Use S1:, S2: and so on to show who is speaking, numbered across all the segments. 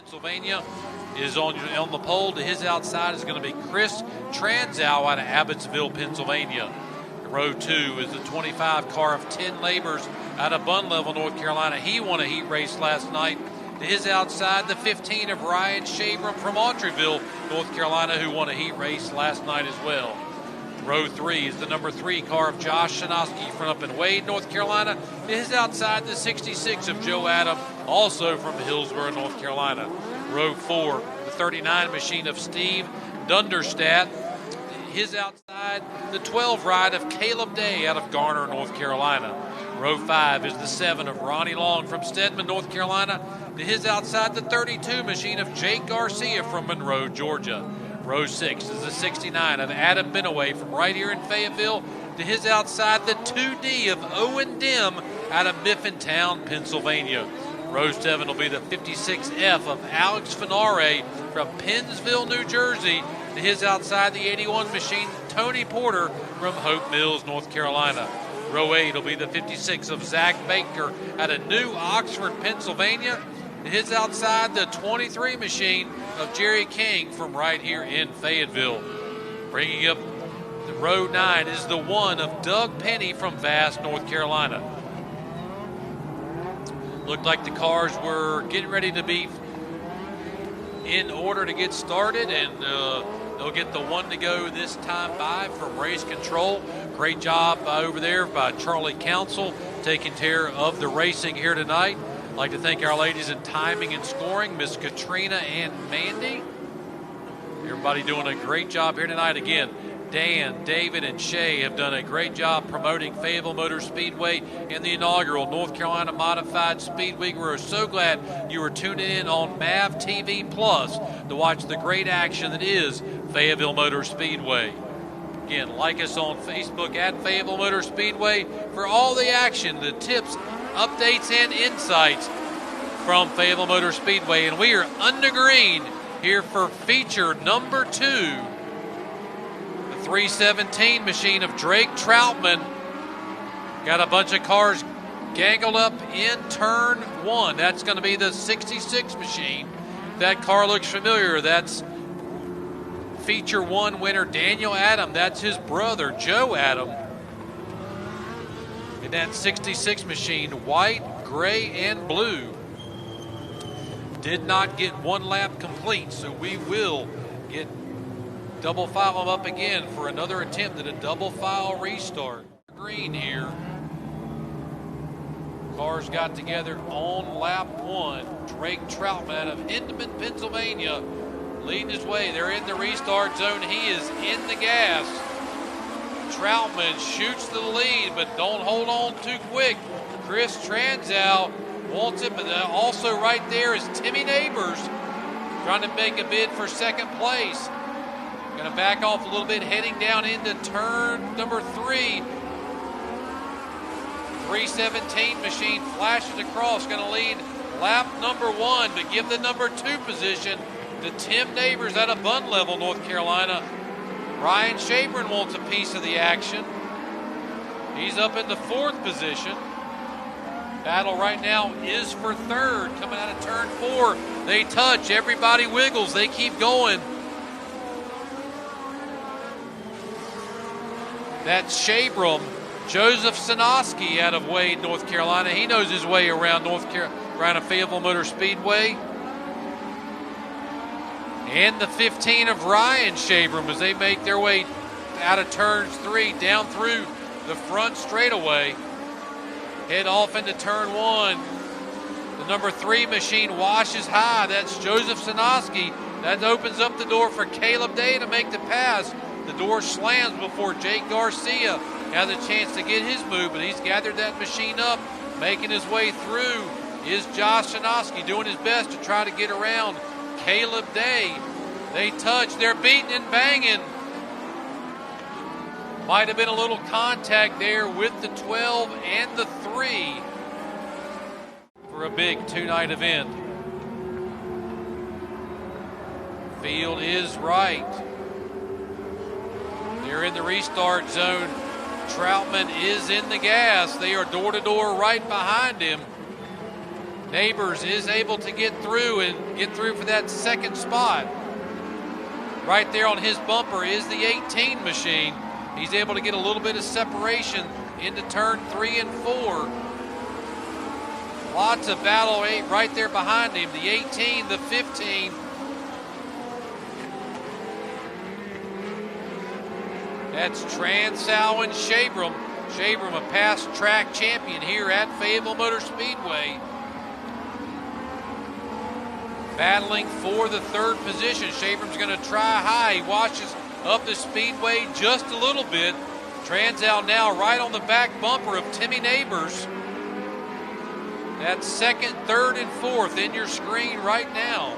S1: Pennsylvania is on the pole. To his outside is going to be Chris Transow out of Abbotsville, Pennsylvania. Row 2 is the 25 car of 10 Labors out of Bun Level, North Carolina. He won a heat race last night. To his outside, the 15 of Ryan Shabram from Autryville, North Carolina, who won a heat race last night as well. Row 3 is the number 3 car of Josh Shanoski from up in Wade, North Carolina. To his outside, the 66 of Joe Adam, also from Hillsborough, North Carolina. Row 4, the 39 machine of Steve Dunderstadt. His outside, the 12 ride of Caleb Day out of Garner, North Carolina. Row 5 is the 7 of Ronnie Long from Stedman, North Carolina. To his outside, the 32 machine of Jake Garcia from Monroe, Georgia. Row 6 is the 69 of Adam Benaway from right here in Fayetteville. To his outside, the 2D of Owen Dim out of Mifflintown, Pennsylvania. Row 7 will be the 56F of Alex Finare from Pennsville, New Jersey. To his outside, the 81 machine, Tony Porter from Hope Mills, North Carolina. Row 8 will be the 56 of Zach Baker out of New Oxford, Pennsylvania. To his outside, the 23 machine of Jerry King from right here in Fayetteville. Bringing up the row 9 is the 1 of Doug Penny from Vass, North Carolina. Looked like the cars were getting ready to be in order to get started, and they'll get the 1 to go this time by from race control. Great job over there by Charlie Council taking care of the racing here tonight. I'd like to thank our ladies in timing and scoring, Miss Katrina and Mandy. Everybody doing a great job here tonight. Again, Dan, David, and Shay have done a great job promoting Fayetteville Motor Speedway in the inaugural North Carolina Modified Speedweek. We're so glad you were tuning in on MAV TV Plus to watch the great action that is Fayetteville Motor Speedway. Again, like us on Facebook at Fayetteville Motor Speedway for all the action, the tips, updates, and insights from Fayetteville Motor Speedway. And we are under green here for feature number 2. 317 machine of Drake Troutman. Got a bunch of cars gangled up in turn 1. That's going to be the 66 machine. That car looks familiar. That's feature 1 winner Daniel Adam. That's his brother, Joe Adam. And that 66 machine, white, gray, and blue. Did not get one lap complete, so we will get double file them up again for another attempt at a double file restart. Green here. Cars got together on lap 1. Drake Troutman out of Hindman, Pennsylvania, leading his way. They're in the restart zone. He is in the gas. Troutman shoots to the lead, but don't hold on too quick. Chris Transow wants it, but also right there is Timmy Neighbors trying to make a bid for second place. Going to back off a little bit, heading down into turn number 3. 317 machine flashes across, going to lead lap number 1, but give the number 2 position to Tim Neighbors out of Bun Level, North Carolina. Ryan Shabram wants a piece of the action. He's up in the 4th position. Battle right now is for 3rd, coming out of turn 4. They touch, everybody wiggles, they keep going. That's Shabram, Joseph Sinoski out of Wade, North Carolina. He knows his way around North Carolina Fayetteville Motor Speedway. And the 15 of Ryan Shabram as they make their way out of turns 3 down through the front straightaway. Head off into turn 1. The number 3 machine washes high. That's Joseph Sinoski. That opens up the door for Caleb Day to make the pass. The door slams before Jake Garcia has a chance to get his move, but he's gathered that machine up, making his way through is Josh Shanoski, doing his best to try to get around Caleb Day. They touch, they're beating and banging. Might have been a little contact there with the 12 and the 3 for a big 2-night event. Field is right. They're in the restart zone. Troutman is in the gas. They are door to door right behind him. Neighbors is able to get through for that second spot. Right there on his bumper is the 18 machine. He's able to get a little bit of separation into turn 3 and 4. Lots of battle right there behind him. The 18, the 15. That's Transal and Shabram. Shabram, a past track champion here at Fayetteville Motor Speedway. Battling for the third position. Shabram's going to try high. He washes up the speedway just a little bit. Transal now right on the back bumper of Timmy Neighbors. That's second, third, and fourth in your screen right now.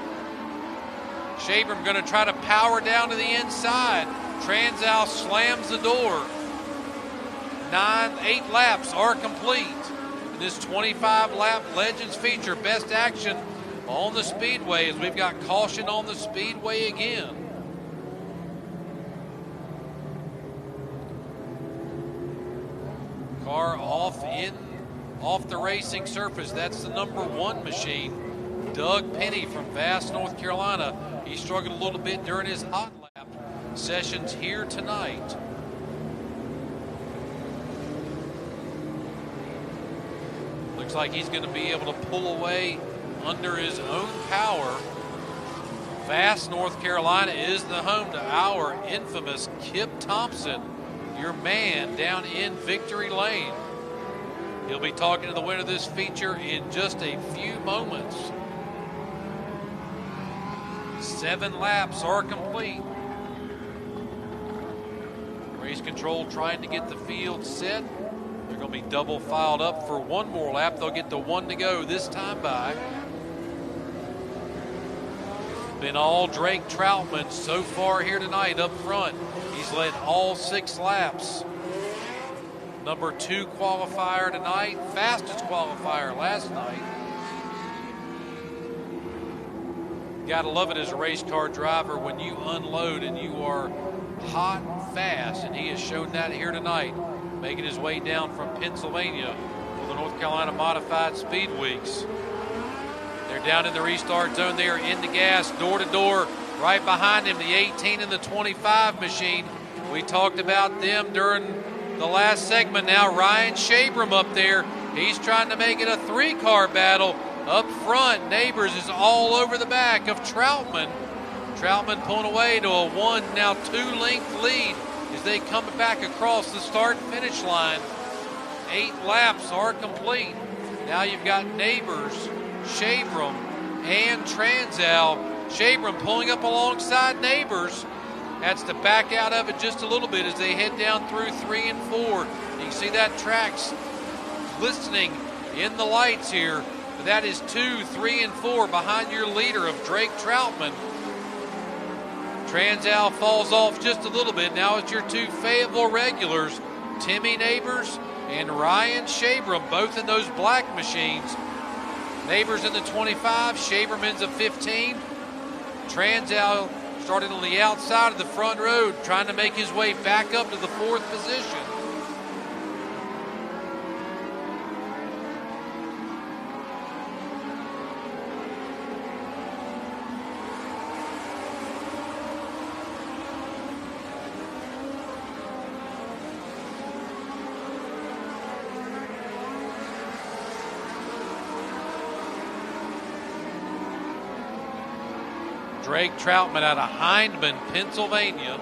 S1: Shabram going to try to power down to the inside. Transal slams the door. 8 laps are complete. In this 25-lap Legends feature, best action on the speedway as we've got caution on the speedway again. Car off the racing surface. That's the number 1 machine. Doug Penny from Vass, North Carolina. He struggled a little bit during his hot lap sessions here tonight. Looks like he's going to be able to pull away under his own power. Vass, North Carolina is the home to our infamous Kip Thompson, your man down in Victory Lane. He'll be talking to the winner of this feature in just a few moments. 7 laps are complete. Race control trying to get the field set. They're going to be double filed up for one more lap. They'll get the 1 to go this time by. Been all Drake Troutman so far here tonight up front. He's led all 6 laps. Number 2 qualifier tonight, fastest qualifier last night. Gotta love it as a race car driver when you unload and you are hot and fast, and he has shown that here tonight, making his way down from Pennsylvania for the North Carolina Modified Speed Weeks. They're down in the restart zone. They are in the gas, door to door. Right behind him, the 18 and the 25 machine. We talked about them during the last segment. Now Ryan Shabram up there. He's trying to make it a 3-car battle. Up front, Neighbors is all over the back of Troutman. Troutman pulling away to a 1, now 2-length lead as they come back across the start-finish line. 8 laps are complete. Now you've got Neighbors, Shabram, and Transal. Shabram pulling up alongside Neighbors. That's to back out of it just a little bit as they head down through 3 and 4. You can see that track's glistening in the lights here. But that is 2, 3, and 4 behind your leader of Drake Troutman. Transal falls off just a little bit. Now it's your 2 Fayetteville regulars, Timmy Neighbors and Ryan Shabram, both in those black machines. Neighbors in the 25, Shabram in the 15. Transal started on the outside of the front road, trying to make his way back up to the 4th position. Drake Troutman out of Hindman, Pennsylvania.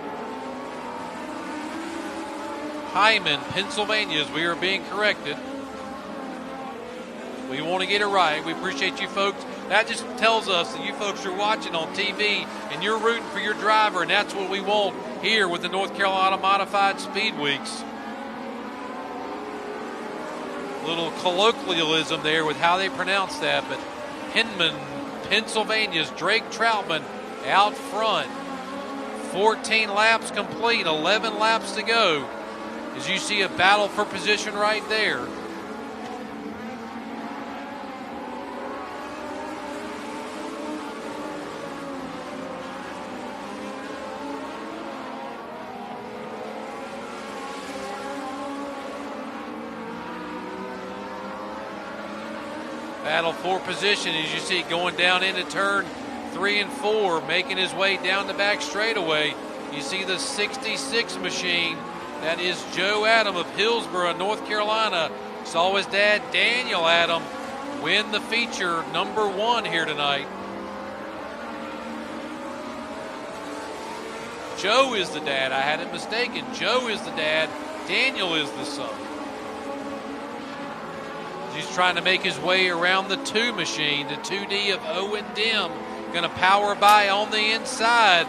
S1: Hyman, Pennsylvania, as we are being corrected. We want to get it right. We appreciate you folks. That just tells us that you folks are watching on TV and you're rooting for your driver, and that's what we want here with the North Carolina Modified Speed Weeks. Little colloquialism there with how they pronounce that, but Hindman, Pennsylvania's Drake Troutman out front. 14 laps complete, 11 laps to go. As you see a battle for position right there. battle for position as you see going down into turn 3 and 4, making his way down the back straightaway. You see the 66 machine. That is Joe Adam of Hillsborough, North Carolina. Saw his dad, Daniel Adam, win the feature number 1 here tonight. Joe is the dad. I had it mistaken. Joe is the dad. Daniel is the son. He's trying to make his way around the 2 machine. The 2D of Owen Dim. Going to power by on the inside.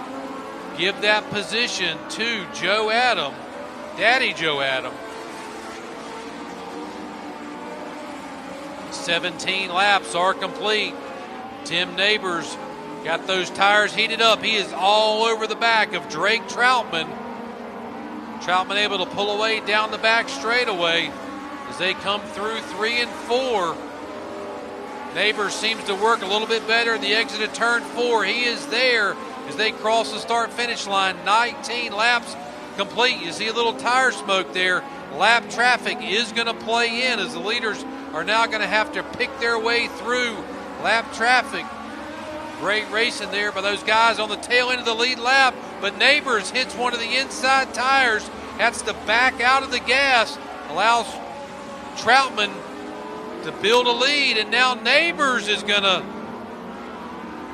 S1: Give that position to Joe Adam. Daddy Joe Adam. 17 laps are complete. Tim Neighbors got those tires heated up. He is all over the back of Drake Troutman. Troutman able to pull away down the back straightaway as they come through 3 and 4. Neighbors seems to work a little bit better in the exit of turn 4. He is there as they cross the start-finish line. 19 laps complete. You see a little tire smoke there. Lap traffic is going to play in as the leaders are now going to have to pick their way through lap traffic. Great racing there by those guys on the tail end of the lead lap, but Neighbors hits one of the inside tires, has to back out of the gas, allows Troutman to build a lead, and now Neighbors is going to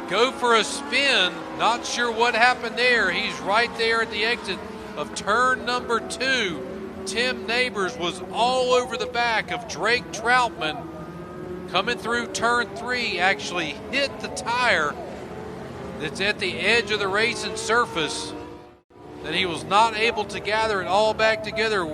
S1: go for a spin. Not sure what happened there. He's right there at the exit of turn number 2. Tim Neighbors was all over the back of Drake Troutman. Coming through turn 3, actually hit the tire that's at the edge of the racing surface. Then he was not able to gather it all back together,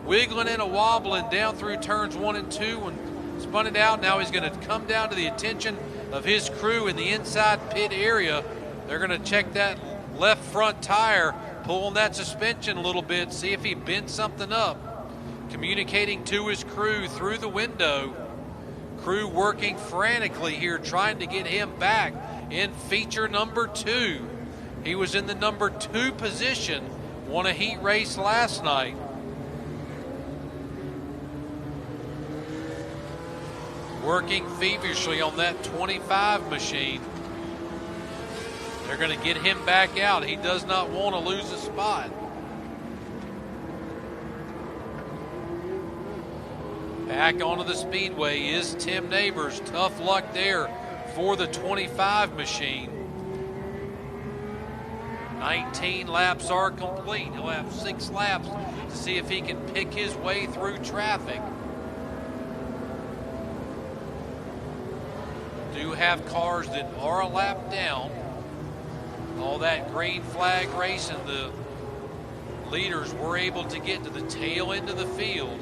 S1: wiggling and wobbling down through turns 1 and 2 and spun it out. Now he's going to come down to the attention of his crew in the inside pit area. They're going to check that left front tire, pull on that suspension a little bit, see if he bent something up. Communicating to his crew through the window. Crew working frantically here, trying to get him back in feature number 2. He was in the number 2 position, won a heat race last night. Working feverishly on that 25 machine. They're going to get him back out. He does not want to lose a spot. Back onto the speedway is Tim Neighbors. Tough luck there for the 25 machine. 19 laps are complete. He'll have 6 laps to see if he can pick his way through traffic. Do have cars that are a lap down. All that green flag racing, the leaders were able to get to the tail end of the field.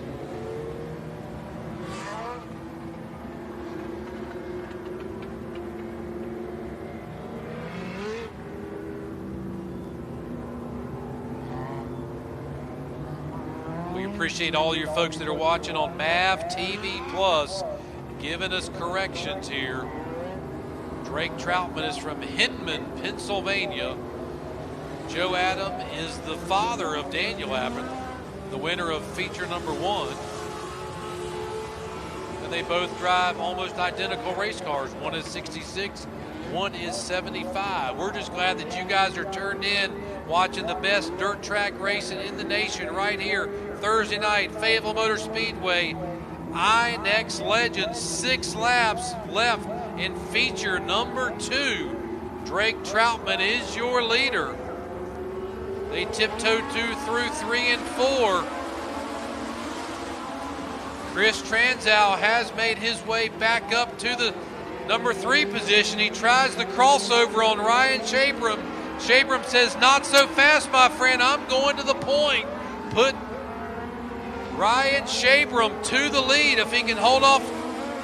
S1: We appreciate all your folks that are watching on MAV TV Plus, giving us corrections here. Drake Troutman is from Hinman, Pennsylvania. Joe Adam is the father of Daniel Adam, the winner of feature number 1. And they both drive almost identical race cars. One is 66, one is 75. We're just glad that you guys are turned in watching the best dirt track racing in the nation right here Thursday night, Fayetteville Motor Speedway. iNext Legends, 6 laps left in feature number 2. Drake Troutman is your leader. They tiptoed through 3 and 4. Chris Transow has made his way back up to the number 3 position. He tries the crossover on Ryan Shabram. Shabram says, "Not so fast, my friend. I'm going to the point." Put Ryan Shabram to the lead if he can hold off.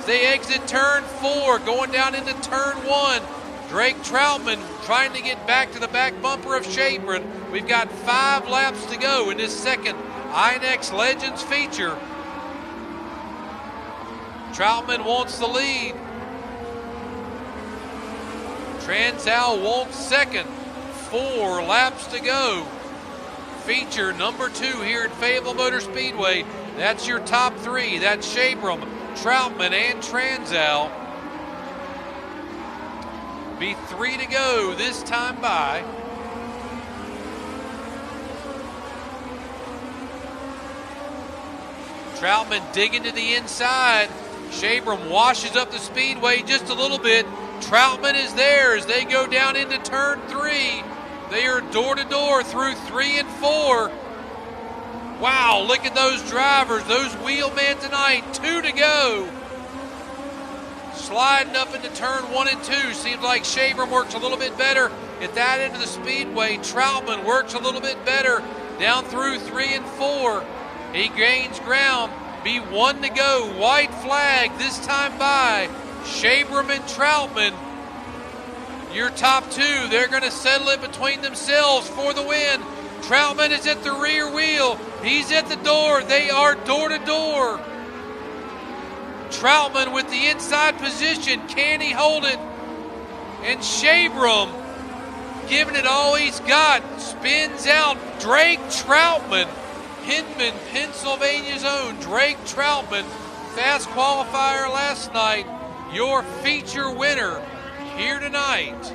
S1: They exit turn 4, going down into turn 1. Drake Troutman trying to get back to the back bumper of Shabram. We've got 5 laps to go in this second iNext Legends feature. Troutman wants the lead. Transow wants second. 4 laps to go. Feature number 2 here at Fayetteville Motor Speedway. That's your top 3. That's Shabram, Troutman, and Transow. Be 3 to go this time by. Troutman digging to the inside. Shabram washes up the speedway just a little bit. Troutman is there as they go down into turn 3. They are door to door through 3 and 4. Wow, look at those drivers, those wheelmen tonight. 2 to go. Sliding up into turn 1 and 2. Seems like Shabram works a little bit better at that end of the speedway. Troutman works a little bit better down through 3 and 4. He gains ground. Be 1 to go. White flag this time by. Shabram and Troutman. Your top 2, they're going to settle it between themselves for the win. Troutman is at the rear wheel. He's at the door. They are door to door. Troutman with the inside position. Can he hold it? And Shabram giving it all he's got. Spins out. Drake Troutman. Hinman, Pennsylvania's own Drake Troutman. Fast qualifier last night. Your feature winner here tonight.